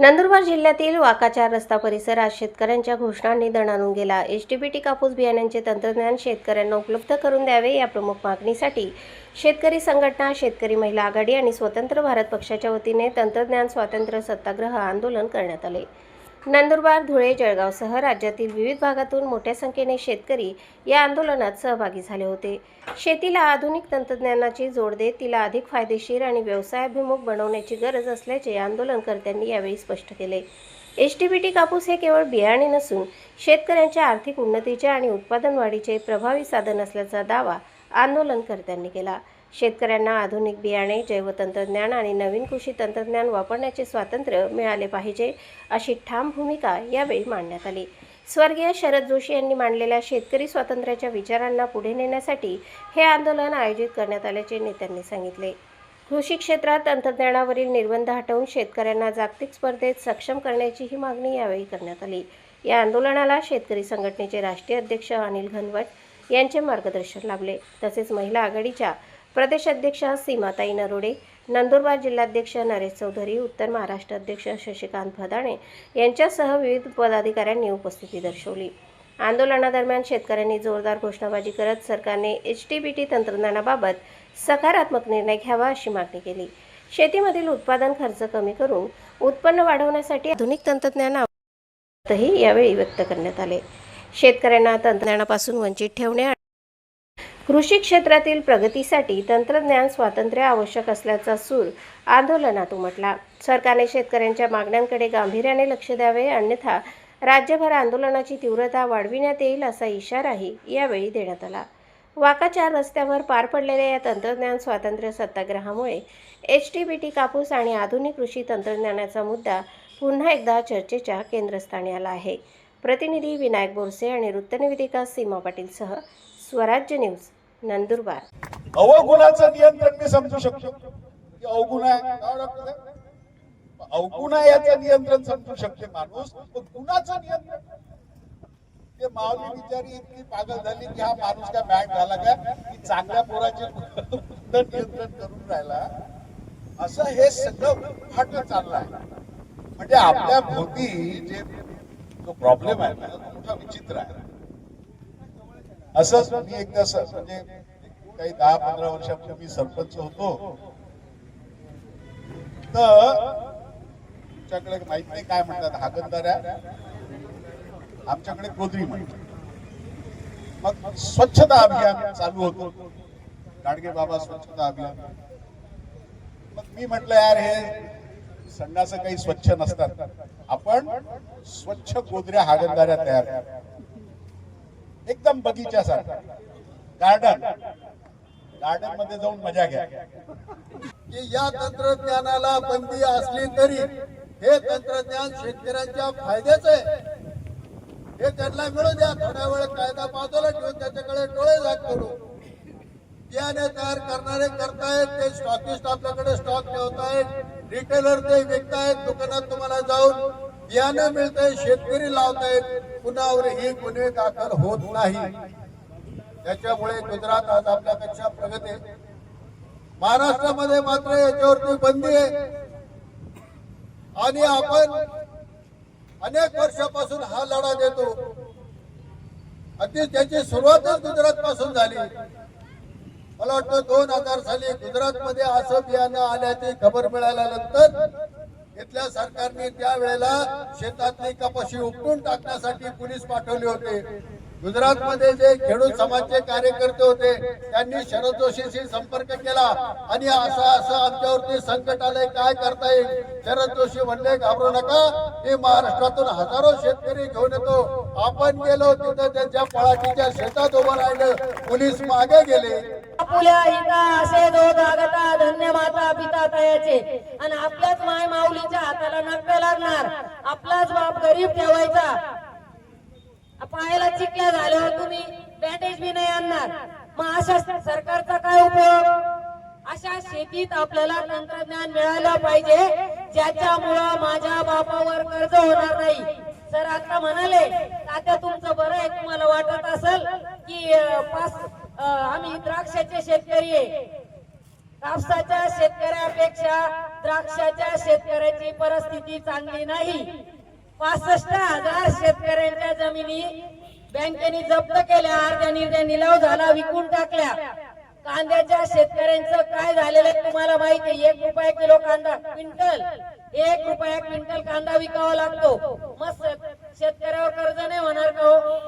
नंदुरबार जिल्ह्यातील वाकाचार रस्ता परिसर आज शेतकऱ्यांच्या घोषणांनी दणाणून गेला। एचटीबीटी कापूस बियाण्यांचे तंत्रज्ञान शेतकऱ्यांना उपलब्ध करून द्यावे या प्रमुख मागणीसाठी शेतकरी संघटना, शेतकरी महिला आघाडी आणि स्वतंत्र भारत पक्षाच्या वतीने तंत्रज्ञान स्वातंत्र्य सत्याग्रह आंदोलन करण्यात आले। नंदुरबार, धुळे, जळगावसह राज्यातील विविध भागातून मोठ्या संख्येने शेतकरी या आंदोलनात सहभागी झाले होते। शेतीला आधुनिक तंत्रज्ञानाची जोड देत तिला अधिक फायदेशीर आणि व्यवसायाभिमुख बनवण्याची गरज असल्याचे आंदोलनकर्त्यांनी यावेळी स्पष्ट केले। एचटीबीटी कापूस हे केवळ बियाणे नसून शेतकऱ्यांच्या आर्थिक उन्नतीचे आणि उत्पादन वाढीचे प्रभावी साधन असल्याचा दावा आंदोलनकर्त्यांनी केला। शेतकऱ्यांना आधुनिक बियाणे, जैवतंत्रज्ञान आणि नवीन कृषी तंत्रज्ञान वापरण्याचे स्वातंत्र्य मिळाले पाहिजे अशी ठाम भूमिका यावेळी मांडण्यात आली। स्वर्गीय शरद जोशी यांनी मांडलेल्या शेतकरी स्वातंत्र्याच्या विचारांना पुढे नेण्यासाठी हे आंदोलन आयोजित करण्यात आल्याचे नेत्यांनी सांगितले। कृषी क्षेत्रात तंत्रज्ञानावरील निर्बंध हटवून शेतकऱ्यांना जागतिक स्पर्धेत सक्षम करण्याची ही मागणी यावेळी करण्यात आली। या आंदोलनाला शेतकरी संघटनेचे राष्ट्रीय अध्यक्ष अनिल घनवट यांचे मार्गदर्शन लाभले। तसेच महिला आघाडीच्या प्रदेशाध्यक्ष सीमाताई नरोडे, नंदुरबार जिल्हाध्यक्ष नरेश चौधरी, उत्तर महाराष्ट्र अध्यक्ष शशिकांत भदाणे यांच्यासह विविध पदाधिकाऱ्यांनी उपस्थिती दर्शवली। आंदोलनादरम्यान शेतकऱ्यांनी जोरदार घोषणाबाजी करत सरकारने एचटीबीटी तंत्रज्ञानाबाबत सकारात्मक निर्णय घ्यावा अशी मागणी केली। शेतीमधील उत्पादन खर्च कमी करून उत्पन्न वाढवण्यासाठी आधुनिक तंत्रज्ञानाही यावेळी व्यक्त करण्यात आले। शेतकऱ्यांना तंत्रज्ञानापासून वंचित ठेवणे, कृषी क्षेत्रातील प्रगतीसाठी तंत्रज्ञान स्वातंत्र्य आवश्यक असल्याचा सूर आंदोलनात उमटला। सरकारने शेतकऱ्यांच्या मागण्यांकडे गांभीर्याने लक्ष द्यावे, अन्यथा राज्यभर आंदोलनाची तीव्रता वाढविण्यात येईल असा इशाराही यावेळी देण्यात आला। वाकाचार रस्त्यावर पार पडलेल्या या तंत्रज्ञान स्वातंत्र्य सत्याग्रहामुळे एचटीबीटी कापूस आणि आधुनिक कृषी तंत्रज्ञानाचा मुद्दा पुन्हा एकदा चर्चेच्या केंद्रस्थानी आला आहे। प्रतिनिधी विनायक बोरसे आणि वृत्तनिवेदिका सीमा पाटीलसह स्वराज्य न्यूज, नंदुरबार। अवगुणाचं नियंत्रण मी समजू शकतो की अवगुण आहे, अवगुण आहे याचं नियंत्रण समजू शकते माणूस, पण गुणाचं नियंत्रण ते माऊली बिचारी इतकी पागल झाली की हा माणूस काय बॅग झाला का की चांगल्या पोराचे नियंत्रण करून राहिला, असं हे सगळं हट चाललंय। म्हणजे आपल्या भोवती जे जो प्रॉब्लेम आहे ना तो मोठा विचित्र आहे। असंच मी एकदा म्हणजे काही 10-15 वर्षापूर्वी सरपंच होतो, तर तुमच्याकडे माहित नाही काय म्हणतात, हागणदाऱ्या, आमच्याकडे गोदरी म्हणतात। मग स्वच्छता अभियान चालू होतो, गाडगे बाबा स्वच्छता अभियान। मग मी म्हटलं यार हे संडास काही स्वच्छ नसतात, आपण स्वच्छ गोदऱ्या हागणदाऱ्या तयार करू, एकदम बगीच्यासारखा गार्डन मध्ये जाऊन मजा घ्या। की या तंत्रज्ञानाला बंदी असली तरी हे तंत्रज्ञान शेतकऱ्यांच्या फायद्याचं आहे, हे त्यांना मिळू द्या। थोड्या वेळ कायदा बाजूला ठेवून त्याच्याकडे डोळे झाक करू। बियाणे तयार करणारे करतायत, ते स्टॉकिस्ट आपल्याकडे स्टॉक ठेवतायत, रिटेलर ते विकतायत, दुकानात तुम्हाला जाऊन बियाणे मिळतंय, शेतकरी लावतायत, कुणावरही गुन्हे दाखल होत नाही। त्याच्यामुळे गुजरात आज आपल्यापेक्षा प्रगती आहे, महाराष्ट्रामध्ये मात्र याच्यावरती बंदी आहे। आणि आपण अनेक वर्षापासून हा लढा देतो, अगदी त्याची सुरुवातच गुजरात पासून झाली। मला वाटतं 2000 साली गुजरात मध्ये असं बियाणं आल्याची खबर मिळाल्यानंतर इथल्या सरकारने त्यावेळेला शेतातली कपाशी उपटून टाकण्यासाठी पोलीस पाठवले होते। गुजरात मध्ये जे खेडूत समाजचे कार्यकर्ते होते त्यांनी शरद जोशीशी संपर्क केला आणि असं आमच्यावरती संकट आलंय, काय करता येईल। शरद जोशी म्हणले घाबरू नका, मी महाराष्ट्रातून हजारो शेतकरी घेऊन येतो। आपण गेलो तिथं त्यांच्या पळाटीच्या शेतात उभं राहिलं, पोलीस मागे गेले। आपुल्या हिता असे दो जागता धन्य माता पिता तयाचे, आणि आपल्याच माय माऊलीच्या हाताला नक्की लागणार, आपलाच बाप गरीब ठेवायचा। पायाला चिकल्या झाल्यावर तुम्ही बँडेज बी नाही आणणार, मग अशा सरकारचा काय उपयोग। अशा शेतीत आपल्याला तंत्रज्ञान मिळालं पाहिजे ज्याच्यामुळं माझ्या बापावर कर्ज होणार नाही। सर आता म्हणाले तात्या तुमचं बरं आहे, तुम्हाला वाटत असेल की आम्ही द्राक्षाचे शेतकरी आहे, कापसाच्या शेतकऱ्यापेक्षा द्राक्षाच्या शेतकऱ्याची परिस्थिती चांगली नाही. 65,000 शेतकऱ्यांच्या जमिनी बँकेने जप्त केल्या, अर्ध्या निलाव झाला, विकून टाकल्या. कांद्याच्या शेतकऱ्यांचं काय झालेलं आहे तुम्हाला माहिती आहे. 1 रुपया किलो कांदा क्विंटल, 1 रुपया क्विंटल कांदा विकावा लागतो. मग शेतकऱ्यावर कर्ज नाही होणार का हो?